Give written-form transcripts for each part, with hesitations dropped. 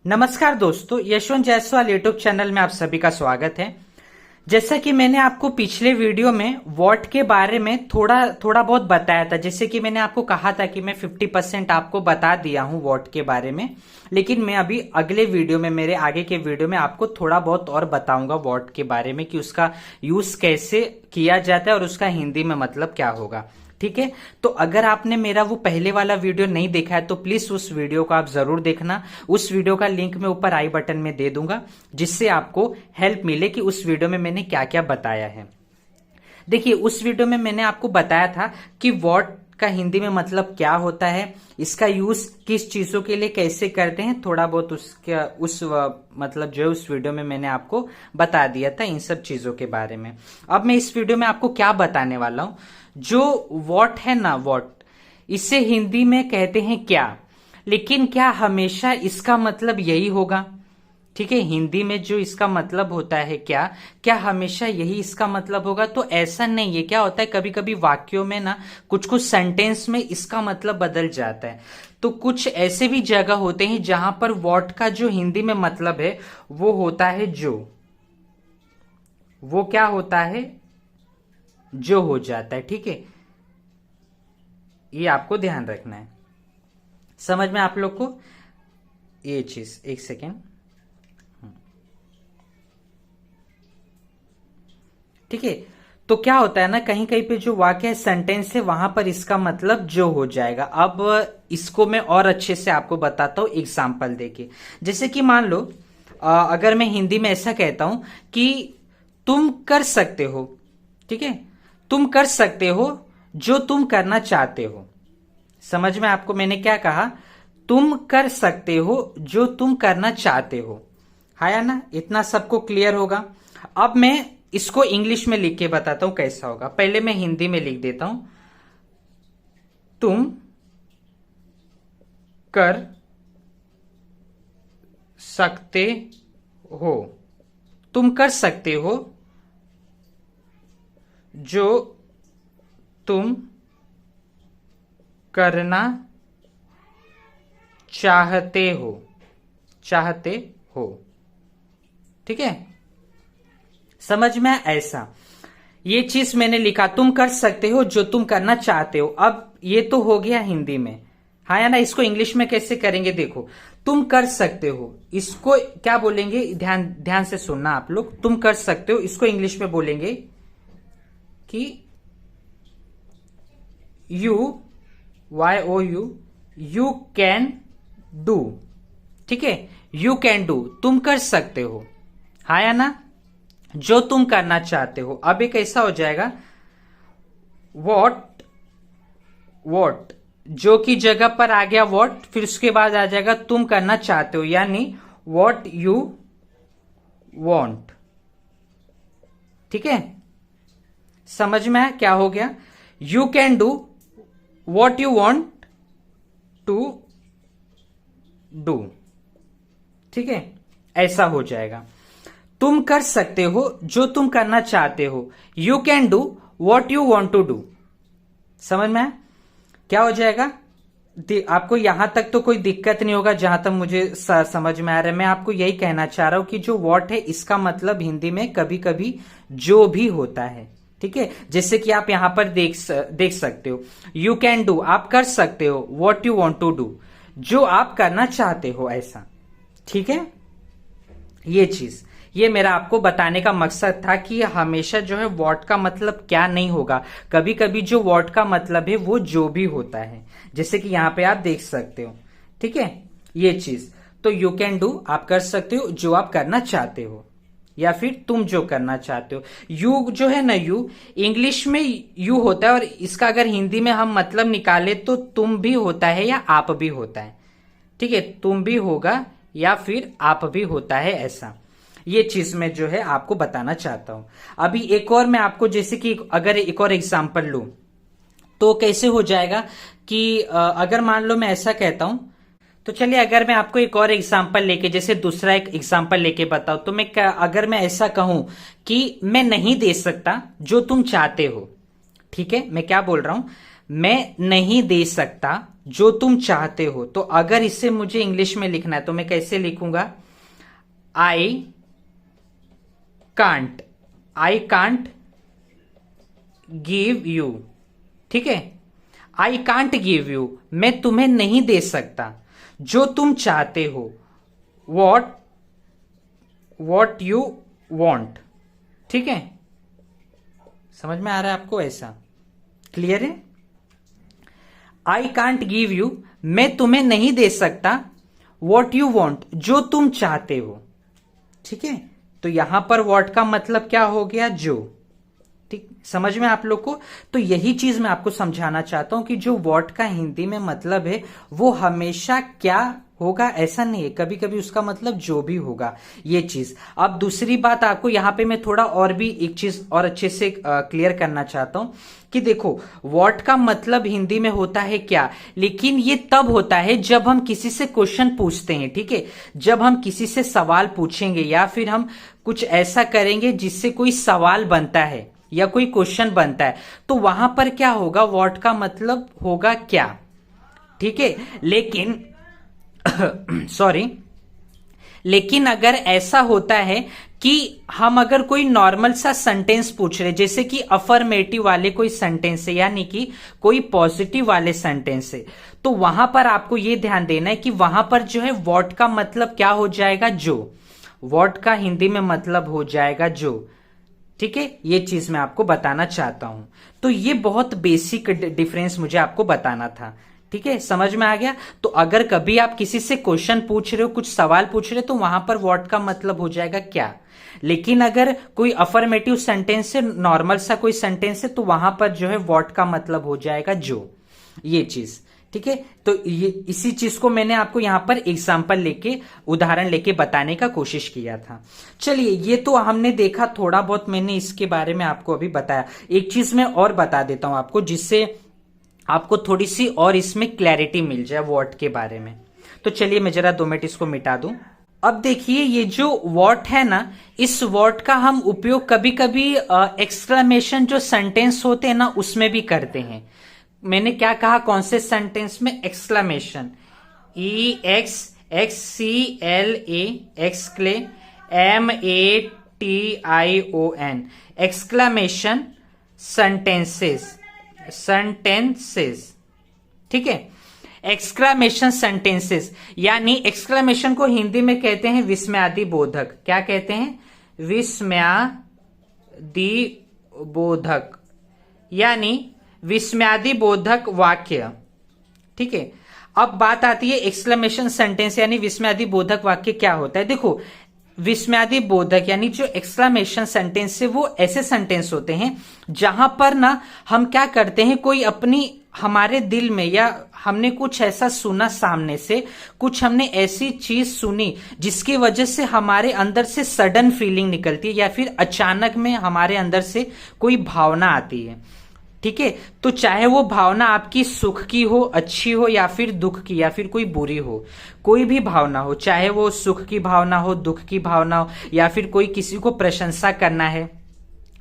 नमस्कार दोस्तों, Yashwant Jaiswal YouTube channel में आप सभी का स्वागत है। जैसा कि मैंने आपको पिछले वीडियो में वॉट के बारे में थोड़ा बहुत बताया था। जैसे कि मैंने आपको कहा था कि मैं 50% आपको बता दिया हूं वॉट के बारे में, लेकिन मैं अभी अगले वीडियो में, मेरे आगे के वीडियो में आपको थोड़ा बहुत और बताऊंगा वॉट के बारे में कि उसका यूज कैसे किया जाता है और उसका हिंदी में मतलब क्या होगा। ठीक है, तो अगर आपने मेरा वो पहले वाला वीडियो नहीं देखा है तो प्लीज उस वीडियो को आप जरूर देखना। उस वीडियो का लिंक मैं ऊपर आई बटन में दे दूंगा, जिससे आपको हेल्प मिले कि उस वीडियो में मैंने क्या क्या बताया है। देखिए, उस वीडियो में मैंने आपको बताया था कि वॉट का हिंदी में मतलब क्या होता है, इसका यूज किस चीजों के लिए कैसे करते हैं, थोड़ा बहुत मतलब जो है उस वीडियो में मैंने आपको बता दिया था इन सब चीजों के बारे में। अब मैं इस वीडियो में आपको क्या बताने वाला हूं। जो वॉट है ना, वॉट, इसे हिंदी में कहते हैं क्या, लेकिन क्या हमेशा इसका मतलब यही होगा? ठीक है, हिंदी में जो इसका मतलब होता है क्या हमेशा यही इसका मतलब होगा? तो ऐसा नहीं है। क्या होता है, कभी कभी वाक्यों में ना कुछ सेंटेंस में इसका मतलब बदल जाता है। तो कुछ ऐसे भी जगह होते हैं जहां पर वॉट का जो हिंदी में मतलब है वो होता है जो। वो क्या होता है? जो हो जाता है। ठीक है, ये आपको ध्यान रखना है। समझ में आप लोग को ये चीज? एक सेकेंड। ठीक है, तो क्या होता है ना, कहीं कहीं पे जो वाक्य है, सेंटेंस है, वहां पर इसका मतलब जो हो जाएगा। अब इसको मैं और अच्छे से आपको बताता हूं एग्जाम्पल देके। जैसे कि मान लो अगर मैं हिंदी में ऐसा कहता हूं कि तुम कर सकते हो। ठीक है, तुम कर सकते हो जो तुम करना चाहते हो। समझ में आपको मैंने क्या कहा? तुम कर सकते हो जो तुम करना चाहते हो। हाँ या ना? इतना सबको क्लियर होगा। अब मैं इसको इंग्लिश में लिख के बताता हूं कैसा होगा। पहले मैं हिंदी में लिख देता हूं। तुम कर सकते हो, तुम कर सकते हो जो तुम करना चाहते हो। चाहते हो, ठीक है? समझ में? ऐसा ये चीज मैंने लिखा, तुम कर सकते हो जो तुम करना चाहते हो। अब ये तो हो गया हिंदी में, हाँ या ना? इसको इंग्लिश में कैसे करेंगे? देखो, तुम कर सकते हो, इसको क्या बोलेंगे? ध्यान ध्यान से सुनना आप लोग। तुम कर सकते हो, इसको इंग्लिश में बोलेंगे कि यू कैन डू। ठीक है, यू कैन डू, तुम कर सकते हो, हाँ या ना? जो तुम करना चाहते हो। अब एक ऐसा हो जाएगा, वॉट जो की जगह पर आ गया वॉट, फिर उसके बाद आ जाएगा तुम करना चाहते हो, यानी वॉट यू वॉन्ट। ठीक है, समझ में है क्या हो गया? You can do what you want to do. ठीक है, ऐसा हो जाएगा। तुम कर सकते हो जो तुम करना चाहते हो, you can do what you want to do. समझ में? क्या हो जाएगा? आपको यहां तक तो कोई दिक्कत नहीं होगा, जहां तक मुझे समझ में आ रहा है। मैं आपको यही कहना चाह रहा हूं कि जो वॉट है इसका मतलब हिंदी में कभी कभी जो भी होता है। ठीक है, जैसे कि आप यहां पर देख सकते हो, यू कैन डू, आप कर सकते हो, what you want to do, जो आप करना चाहते हो, ऐसा। ठीक है, ये चीज, ये मेरा आपको बताने का मकसद था कि हमेशा जो है वॉट का मतलब क्या नहीं होगा। कभी कभी जो वॉट का मतलब है वो जो भी होता है, जैसे कि यहां पे आप देख सकते हो। ठीक है, ये चीज। तो यू कैन डू, आप कर सकते हो जो आप करना चाहते हो, या फिर तुम जो करना चाहते हो। यू जो है ना, यू इंग्लिश में यू होता है, और इसका अगर हिंदी में हम मतलब निकाले तो तुम भी होता है या आप भी होता है। ठीक है, तुम भी होगा या फिर आप भी होता है, ऐसा। ये चीज मैं जो है आपको बताना चाहता हूं। अभी एक और मैं आपको, जैसे कि अगर एक और एग्जांपल लूं तो कैसे हो जाएगा कि अगर मान लो मैं ऐसा कहता हूं, तो चलिए अगर मैं आपको एक और एग्जांपल लेके, जैसे दूसरा एक एग्जांपल लेके बताऊं, तो मैं अगर मैं ऐसा कहूं कि मैं नहीं दे सकता जो तुम चाहते हो। ठीक है, मैं क्या बोल रहा हूं? मैं नहीं दे सकता जो तुम चाहते हो। तो अगर इसे मुझे इंग्लिश में लिखना है तो मैं कैसे लिखूंगा? I can't, I can't give you. ठीक है, आई कांट गिव यू, मैं तुम्हें नहीं दे सकता जो तुम चाहते हो। What you want. ठीक है, समझ में आ रहा है आपको? ऐसा क्लियर है? आई कांट गिव यू, मैं तुम्हें नहीं दे सकता। वॉट यू वॉन्ट, जो तुम चाहते हो। ठीक है, तो यहां पर वॉट का मतलब क्या हो गया? जो। ठीक, समझ में आप लोग को? तो यही चीज मैं आपको समझाना चाहता हूं कि जो वॉट का हिंदी में मतलब है वो हमेशा क्या होगा ऐसा नहीं है, कभी कभी उसका मतलब जो भी होगा, ये चीज। अब दूसरी बात आपको यहां पे मैं थोड़ा और भी एक चीज और अच्छे से क्लियर करना चाहता हूं कि देखो, वॉट का मतलब हिंदी में होता है क्या, लेकिन ये तब होता है जब हम किसी से क्वेश्चन पूछते हैं। ठीक है, जब हम किसी से सवाल पूछेंगे या फिर हम कुछ ऐसा करेंगे जिससे कोई सवाल बनता है या कोई क्वेश्चन बनता है, तो वहां पर क्या होगा? वॉट का मतलब होगा क्या। ठीक है, लेकिन सॉरी, लेकिन अगर ऐसा होता है कि हम अगर कोई नॉर्मल सा सेंटेंस पूछ रहे, जैसे कि अफर्मेटिव वाले कोई सेंटेंस है यानी कि कोई पॉजिटिव वाले सेंटेंस है, तो वहां पर आपको यह ध्यान देना है कि वहां पर जो है वॉट का मतलब क्या हो जाएगा? जो। वॉट का हिंदी में मतलब हो जाएगा जो। ठीक है, ये चीज मैं आपको बताना चाहता हूं। तो ये बहुत बेसिक डिफरेंस मुझे आपको बताना था। ठीक है, समझ में आ गया? तो अगर कभी आप किसी से क्वेश्चन पूछ रहे हो, कुछ सवाल पूछ रहे हो, तो वहां पर व्हाट का मतलब हो जाएगा क्या। लेकिन अगर कोई अफर्मेटिव सेंटेंस है, नॉर्मल सा कोई सेंटेंस है, तो वहां पर जो है व्हाट का मतलब हो जाएगा जो। ये चीज। ठीक है, तो ये इसी चीज को मैंने आपको यहां पर एग्जाम्पल लेके, उदाहरण लेके बताने का कोशिश किया था। चलिए, ये तो हमने देखा, थोड़ा बहुत मैंने इसके बारे में आपको अभी बताया। एक चीज मैं और बता देता हूं आपको, जिससे आपको थोड़ी सी और इसमें क्लैरिटी मिल जाए वॉट के बारे में। तो चलिए मैं जरा 2 मिनट इसको मिटा दूं। अब देखिए, ये जो वॉट है ना, इस वॉट का हम उपयोग कभी कभी एक्सक्लेमेशन जो सेंटेंस होते हैं ना उसमें भी करते हैं। मैंने क्या कहा? कौन से सेंटेंस में? Exclamation, EXXCLA, एक्सक्ले, MATION, exclamation sentences. ठीक है, एक्सक्लेमेशन सेंटेंसेस, यानी एक्सक्लेमेशन को हिंदी में कहते हैं विस्मयादि बोधक। क्या कहते हैं? विस्मयादि बोधक, यानी विस्मयादि बोधक वाक्य। ठीक है, अब बात आती है एक्सक्लेमेशन सेंटेंस यानी विस्मयादि बोधक वाक्य क्या होता है। देखो, विस्मयादि बोधक यानी जो एक्सक्लेमेशन सेंटेंस है वो ऐसे सेंटेंस होते हैं जहां पर ना हम क्या करते हैं, कोई अपनी हमारे दिल में या हमने कुछ ऐसा सुना सामने से, कुछ हमने ऐसी चीज सुनी जिसकी वजह से हमारे अंदर से सडन फीलिंग निकलती है या फिर अचानक में हमारे अंदर से कोई भावना आती है। ठीक है, तो चाहे वो भावना आपकी सुख की हो, अच्छी हो, या फिर दुख की, या फिर कोई बुरी हो, कोई भी भावना हो, चाहे वो सुख की भावना हो, दुख की भावना हो, या फिर कोई किसी को प्रशंसा करना है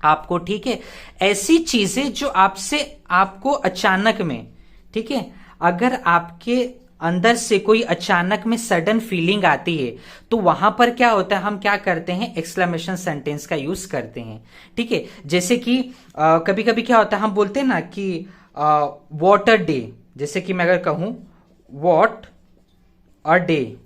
आपको। ठीक है, ऐसी चीजें जो आपसे आपको अचानक में, ठीक है, अगर आपके अंदर से कोई अचानक में सडन फीलिंग आती है, तो वहां पर क्या होता है, हम क्या करते हैं? एक्सक्लेमेशन सेंटेंस का यूज करते हैं। ठीक है, जैसे कि कभी कभी क्या होता है, हम बोलते हैं ना कि व्हाट अ डे, जैसे कि मैं अगर कहूं व्हाट अ डे,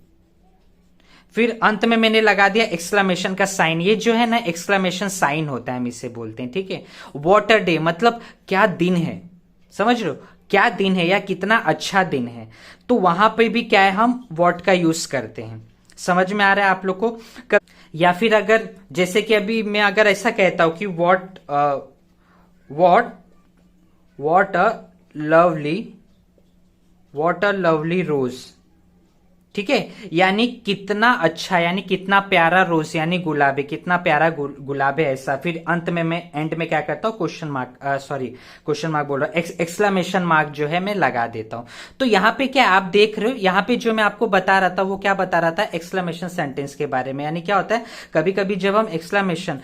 फिर अंत में मैंने लगा दिया एक्सक्लेमेशन का साइन। ये जो है ना एक्सक्लेमेशन साइन होता है, हम इसे बोलते हैं। ठीक है, व्हाट अ डे मतलब क्या दिन है, समझ रहे हो, क्या दिन है या कितना अच्छा दिन है। तो वहां पे भी क्या है, हम व्हाट का यूज करते हैं। समझ में आ रहा है आप लोग को? या फिर अगर जैसे कि अभी मैं अगर ऐसा कहता हूं कि व्हाट अ लवली रोज। ठीक है, यानी कितना अच्छा, यानी कितना प्यारा रोज, यानी गुलाब है, कितना प्यारा गुलाब है, ऐसा। फिर अंत में मैं एंड में क्या करता हूं? क्वेश्चन मार्क बोल रहा हूं, एक्सक्लेमेशन मार्क जो है मैं लगा देता हूं। तो यहां पे क्या आप देख रहे हो, यहां पे जो मैं आपको बता रहा था वो क्या बता रहा था? एक्सक्लेमेशन सेंटेंस के बारे में। यानी क्या होता है, कभी कभी जब हम एक्सक्लेमेशन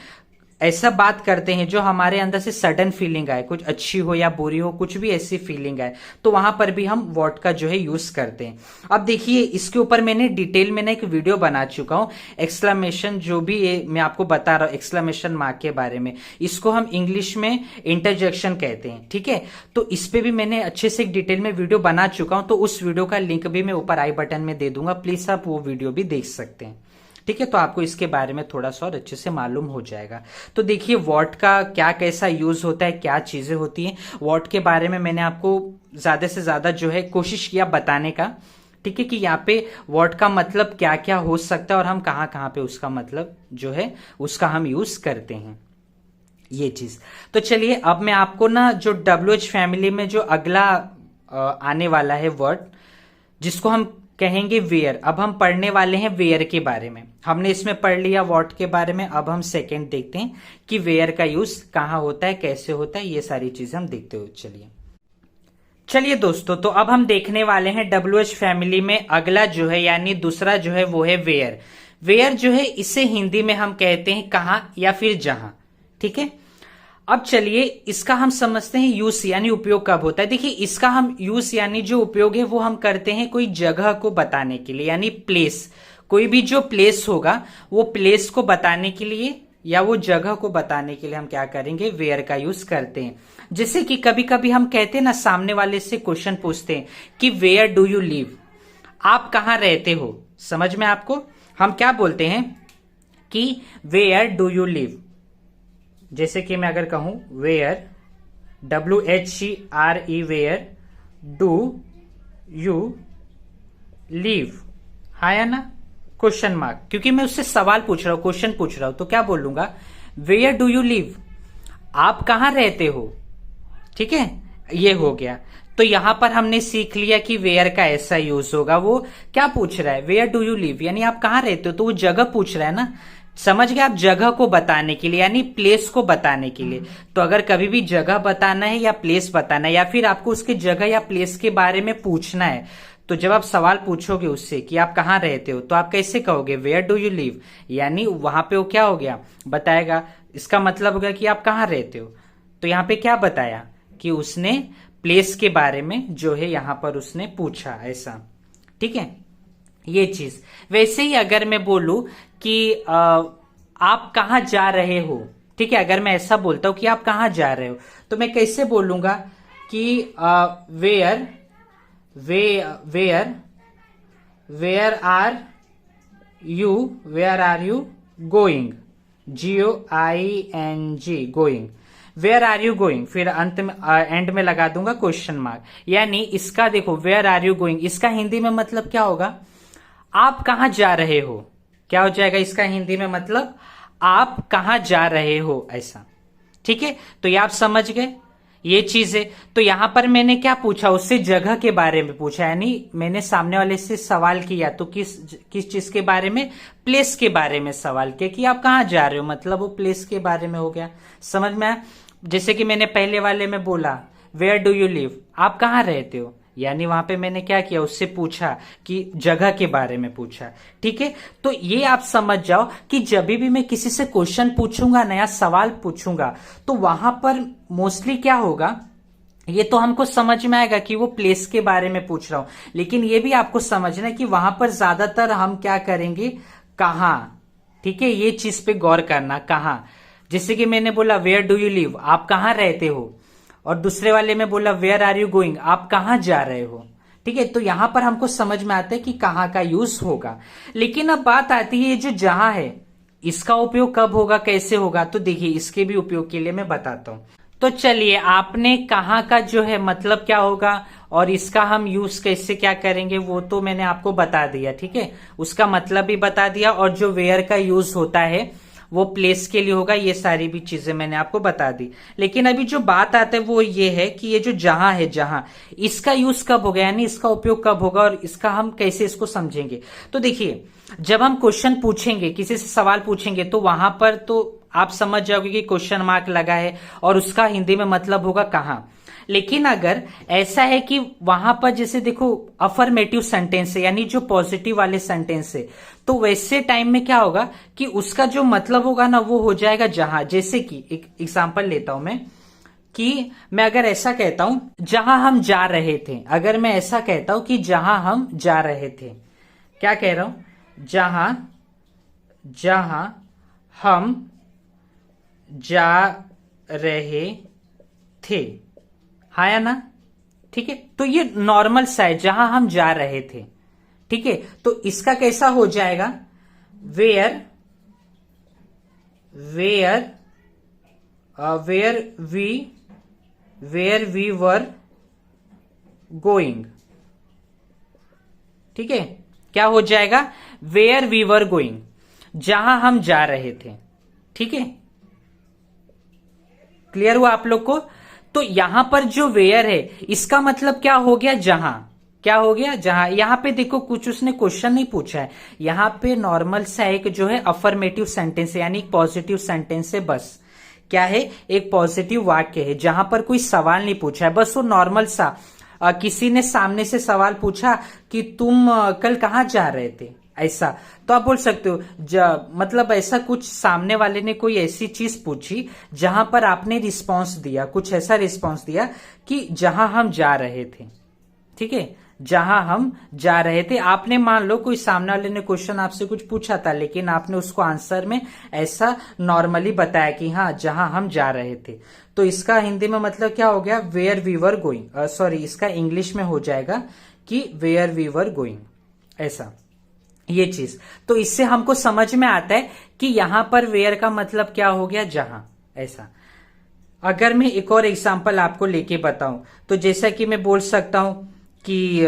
ऐसा बात करते हैं जो हमारे अंदर से सडन फीलिंग आए, कुछ अच्छी हो या बुरी हो, कुछ भी ऐसी फीलिंग आए, तो वहां पर भी हम व्हाट का जो है यूज करते हैं। अब देखिए इसके ऊपर मैंने डिटेल में ना एक वीडियो बना चुका हूं, एक्सक्लेमेशन जो भी ये मैं आपको बता रहा हूं एक्सक्लेमेशन मार्क के बारे में, इसको हम इंग्लिश में इंटरजेक्शन कहते हैं, ठीक है। तो इस पे भी मैंने अच्छे से एक डिटेल में वीडियो बना चुका हूं, तो उस वीडियो का लिंक भी मैं ऊपर आई बटन में दे दूंगा, प्लीज आप वो वीडियो भी देख सकते हैं, ठीक है। तो आपको इसके बारे में थोड़ा सा और अच्छे से मालूम हो जाएगा। तो देखिए व्हाट का क्या कैसा यूज होता है, क्या चीजें होती हैं, व्हाट के बारे में मैंने आपको ज्यादा से ज्यादा जो है कोशिश किया बताने का, ठीक है, कि यहाँ पे व्हाट का मतलब क्या क्या हो सकता है और हम कहाँ कहाँ पे उसका मतलब जो है उसका हम यूज करते हैं, ये चीज। तो चलिए अब मैं आपको ना जो WH फैमिली में जो अगला आने वाला है वर्ड जिसको हम कहेंगे वेयर, अब हम पढ़ने वाले हैं वेयर के बारे में। हमने इसमें पढ़ लिया व्हाट के बारे में, अब हम सेकंड देखते हैं कि वेयर का यूज कहाँ होता है, कैसे होता है, ये सारी चीजें हम देखते हुए चलिए दोस्तों। तो अब हम देखने वाले हैं WH फैमिली में अगला जो है यानी दूसरा जो है वो है वेयर। वेयर जो है इसे हिंदी में हम कहते हैं कहाँ या फिर जहां, ठीक है। अब चलिए इसका हम समझते हैं यूज यानी उपयोग कब होता है। देखिए इसका हम यूज यानी जो उपयोग है वो हम करते हैं कोई जगह को बताने के लिए, यानी प्लेस, कोई भी जो प्लेस होगा वो प्लेस को बताने के लिए या वो जगह को बताने के लिए हम क्या करेंगे, वेयर का यूज करते हैं। जैसे कि कभी कभी हम कहते हैं ना, सामने वाले से क्वेश्चन पूछते हैं कि वेयर डू यू लिव, आप कहाँ रहते हो, समझ में आपको, हम क्या बोलते हैं कि वेयर डू यू लिव। जैसे कि मैं अगर कहूं where, WHERE where do you live, आया ना क्वेश्चन मार्क, क्योंकि मैं उससे सवाल पूछ रहा हूं, क्वेश्चन पूछ रहा हूं, तो क्या बोलूंगा, वेयर डू यू लिव, आप कहां रहते हो, ठीक है, ये हो गया। तो यहां पर हमने सीख लिया कि वेयर का ऐसा यूज होगा, वो क्या पूछ रहा है, वेयर डू यू लिव यानी आप कहां रहते हो, तो वो जगह पूछ रहा है ना, समझ गए आप, जगह को बताने के लिए यानी प्लेस को बताने के लिए। तो अगर कभी भी जगह बताना है या प्लेस बताना है या फिर आपको उसके जगह या प्लेस के बारे में पूछना है, तो जब आप सवाल पूछोगे उससे कि आप कहाँ रहते हो, तो आप कैसे कहोगे, वेयर डू यू लिव, यानी वहां पे वो क्या हो गया, बताएगा, इसका मतलब होगा कि आप कहाँ रहते हो। तो यहाँ पे क्या बताया कि उसने प्लेस के बारे में जो है यहां पर उसने पूछा, ऐसा, ठीक है, ये चीज। वैसे ही अगर मैं बोलूं कि आप कहाँ जा रहे हो, ठीक है, अगर मैं ऐसा बोलता हूं कि आप कहाँ जा रहे हो, तो मैं कैसे बोलूंगा कि where where where are you going, GOING going, where are you going, फिर अंत में एंड में लगा दूंगा क्वेश्चन मार्क। यानी इसका देखो वेयर आर यू गोइंग, इसका हिंदी में मतलब क्या होगा, आप कहां जा रहे हो, क्या हो जाएगा इसका हिंदी में मतलब, आप कहां जा रहे हो, ऐसा, ठीक है। तो ये आप समझ गए, ये चीज है। तो यहां पर मैंने क्या पूछा, उससे जगह के बारे में पूछा, यानी मैंने सामने वाले से सवाल किया, तो किस चीज के बारे में, प्लेस के बारे में सवाल किया कि आप कहां जा रहे हो, मतलब वो प्लेस के बारे में हो गया, समझ में आया। जैसे कि मैंने पहले वाले में बोला वेयर डू यू लिव, आप कहां रहते हो, यानी वहां पे मैंने क्या किया, उससे पूछा कि जगह के बारे में पूछा, ठीक है। तो ये आप समझ जाओ कि जब भी मैं किसी से क्वेश्चन पूछूंगा, नया सवाल पूछूंगा, तो वहां पर मोस्टली क्या होगा, ये तो हमको समझ में आएगा कि वो प्लेस के बारे में पूछ रहा हूं, लेकिन ये भी आपको समझना है कि वहां पर ज्यादातर हम क्या करेंगे, कहां, ठीक है, ये चीज पे गौर करना, कहां। जैसे कि मैंने बोला वेयर डू यू लिव, आप कहां रहते हो, और दूसरे वाले में बोला वेयर आर यू गोइंग, आप कहां जा रहे हो, ठीक है। तो यहां पर हमको समझ में आता है कि कहां का यूज होगा। लेकिन अब बात आती है ये जो जहां है, इसका उपयोग कब होगा, कैसे होगा, तो देखिए इसके भी उपयोग के लिए मैं बताता हूं। तो चलिए, आपने कहां का जो है मतलब क्या होगा और इसका हम यूज कैसे क्या करेंगे वो तो मैंने आपको बता दिया, ठीक है, उसका मतलब भी बता दिया, और जो वेयर का यूज होता है वो प्लेस के लिए होगा, ये सारी भी चीजें मैंने आपको बता दी। लेकिन अभी जो बात आता है वो ये है कि ये जो जहां है, जहां, इसका यूज कब होगा, यानी इसका उपयोग कब होगा और इसका हम कैसे इसको समझेंगे। तो देखिए, जब हम क्वेश्चन पूछेंगे, किसी से सवाल पूछेंगे, तो वहां पर तो आप समझ जाओगे कि क्वेश्चन मार्क लगा है और उसका हिंदी में मतलब होगा कहां। लेकिन अगर ऐसा है कि वहां पर जैसे देखो अफर्मेटिव सेंटेंस है यानी जो पॉजिटिव वाले सेंटेंस है, तो वैसे टाइम में क्या होगा कि उसका जो मतलब होगा ना वो हो जाएगा जहां। जैसे कि एक एग्जांपल लेता हूं मैं कि मैं अगर ऐसा कहता हूं जहां हम जा रहे थे, अगर मैं ऐसा कहता हूं कि जहां हम जा रहे थे, क्या कह रहा हूं, जहां जहां हम जा रहे थे, हाँ या ना, ठीक है। तो ये नॉर्मल सा है, जहां हम जा रहे थे, ठीक है। तो इसका कैसा हो जाएगा, where where where we were going, ठीक है। क्या हो जाएगा, वेयर वी वर गोइंग, जहां हम जा रहे थे, ठीक है। क्लियर हुआ आप लोग को। तो यहां पर जो वेयर है इसका मतलब क्या हो गया, जहां, क्या हो गया, जहां। यहां पे देखो कुछ उसने क्वेश्चन नहीं पूछा है, यहां पे नॉर्मल सा एक जो है अफर्मेटिव सेंटेंस है यानी एक पॉजिटिव सेंटेंस है, बस क्या है, एक पॉजिटिव वाक्य है जहां पर कोई सवाल नहीं पूछा है, बस वो नॉर्मल सा किसी ने सामने से सवाल पूछा कि तुम कल कहां जा रहे थे, ऐसा। तो आप बोल सकते हो मतलब ऐसा कुछ सामने वाले ने कोई ऐसी चीज पूछी जहां पर आपने रिस्पांस दिया, कुछ ऐसा रिस्पांस दिया कि जहां हम जा रहे थे, ठीक है, जहां हम जा रहे थे। आपने मान लो कोई सामने वाले ने क्वेश्चन आपसे कुछ पूछा था लेकिन आपने उसको आंसर में ऐसा नॉर्मली बताया कि हाँ जहां हम जा रहे थे, तो इसका हिंदी में मतलब क्या हो गया, where we were going, sorry इसका इंग्लिश में हो जाएगा कि वेयर वी वर गोइंग, ऐसा ये चीज। तो इससे हमको समझ में आता है कि यहां पर वेयर का मतलब क्या हो गया, जहां, ऐसा। अगर मैं एक और एग्जांपल आपको लेके बताऊं तो जैसा कि मैं बोल सकता हूं कि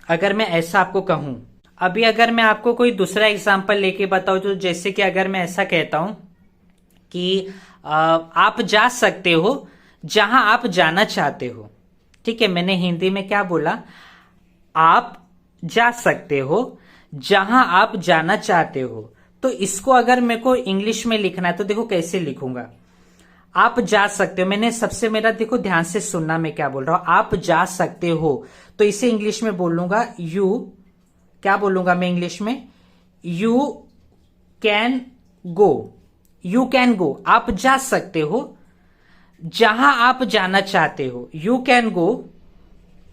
अगर मैं ऐसा आपको कहूं, अभी अगर मैं आपको कोई दूसरा एग्जांपल लेके बताऊं तो जैसे कि अगर मैं ऐसा कहता हूं कि आप जा सकते हो जहां आप जाना चाहते हो, ठीक है। मैंने हिंदी में क्या बोला, आप जा सकते हो जहां आप जाना चाहते हो। तो इसको अगर मेरे को इंग्लिश में लिखना है तो देखो कैसे लिखूंगा, आप जा सकते हो, मैंने सबसे, मेरा देखो ध्यान से सुनना मैं क्या बोल रहा हूं, आप जा सकते हो, तो इसे इंग्लिश में बोलूंगा यू, क्या बोलूंगा मैं इंग्लिश में, you can go, you can go, आप जा सकते हो जहां आप जाना चाहते हो, you can go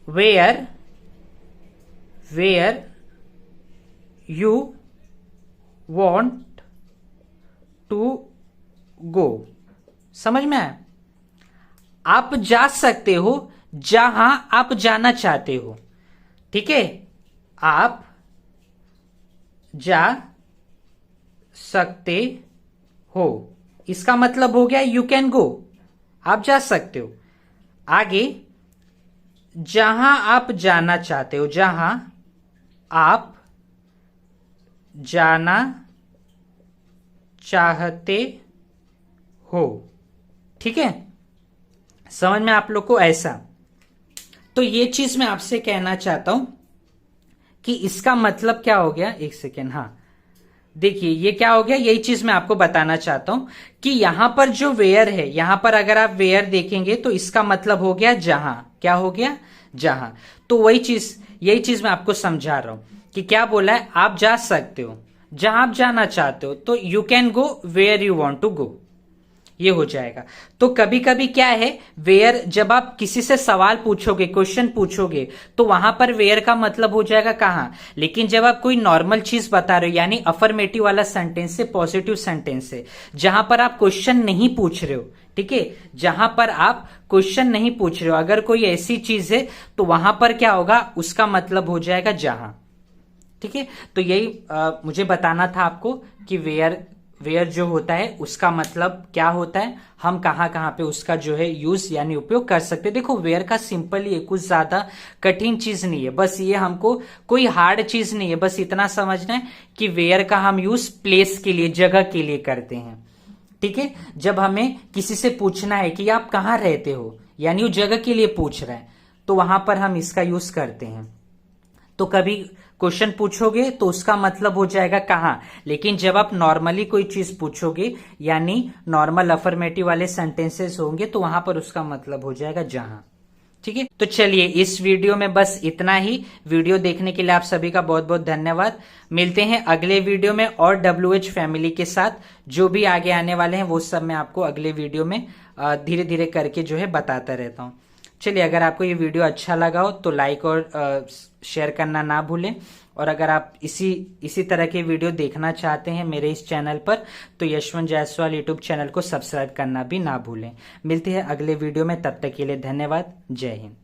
where you want to go. समझ में आया, आप जा सकते हो जहां आप जाना चाहते हो, ठीक है, आप जा सकते हो, इसका मतलब हो गया यू कैन गो, आप जा सकते हो। आगे, जहां आप जाना चाहते हो, जहां आप जाना चाहते हो, ठीक है। समझ में आप लोग को, ऐसा। तो ये चीज मैं आपसे कहना चाहता हूं कि इसका मतलब क्या हो गया, एक सेकेंड, हाँ देखिए ये क्या हो गया, यही चीज मैं आपको बताना चाहता हूं कि यहां पर जो वेयर है, यहां पर अगर आप वेयर देखेंगे तो इसका मतलब हो गया जहां, क्या हो गया, जहां। तो वही चीज, यही चीज मैं आपको समझा रहा हूं कि क्या बोला है, आप जा सकते हो जहां आप जाना चाहते हो, तो you can go where you want to go, ये हो जाएगा। तो कभी कभी क्या है, वेयर जब आप किसी से सवाल पूछोगे, क्वेश्चन पूछोगे, तो वहां पर वेयर का मतलब हो जाएगा कहां। लेकिन जब आप कोई नॉर्मल चीज बता रहे हो यानी अफर्मेटिव वाला सेंटेंस है, पॉजिटिव सेंटेंस है, जहां पर आप क्वेश्चन नहीं पूछ रहे हो, ठीक है, जहां पर आप क्वेश्चन नहीं पूछ रहे हो, अगर कोई ऐसी चीज है तो वहां पर क्या होगा, उसका मतलब हो जाएगा जहां, ठीक है। तो यही मुझे बताना था आपको कि वेयर जो होता है उसका मतलब क्या होता है, हम कहां कहां पे उसका जो है यूज यानी उपयोग कर सकते हैं। देखो वेयर का सिंपल ही है, कुछ ज्यादा कठिन चीज नहीं है, बस ये हमको कोई हार्ड चीज नहीं है, बस इतना समझना है कि वेयर का हम यूज प्लेस के लिए, जगह के लिए करते हैं, ठीक है। जब हमें किसी से पूछना है कि आप कहां रहते हो यानी वो जगह के लिए पूछ रहा है, तो वहां पर हम इसका यूज करते हैं। तो कभी क्वेश्चन पूछोगे तो उसका मतलब हो जाएगा कहाँ, लेकिन जब आप नॉर्मली कोई चीज पूछोगे यानी नॉर्मल अफर्मेटिव वाले सेंटेंसेस होंगे तो वहां पर उसका मतलब हो जाएगा जहां। ठीक है, तो चलिए इस वीडियो में बस इतना ही। वीडियो देखने के लिए आप सभी का बहुत बहुत धन्यवाद। मिलते हैं अगले वीडियो में और WH फैमिली के साथ। जो भी आगे आने वाले हैं वो सब मैं आपको अगले वीडियो में धीरे धीरे करके जो है बताता रहता हूँ। चलिए, अगर आपको ये वीडियो अच्छा लगा हो तो लाइक और शेयर करना ना भूलें, और अगर आप इसी तरह के वीडियो देखना चाहते हैं मेरे इस चैनल पर तो यशवंत जायसवाल यूट्यूब चैनल को सब्सक्राइब करना भी ना भूलें। मिलते हैं अगले वीडियो में, तब तक के लिए धन्यवाद। जय हिंद।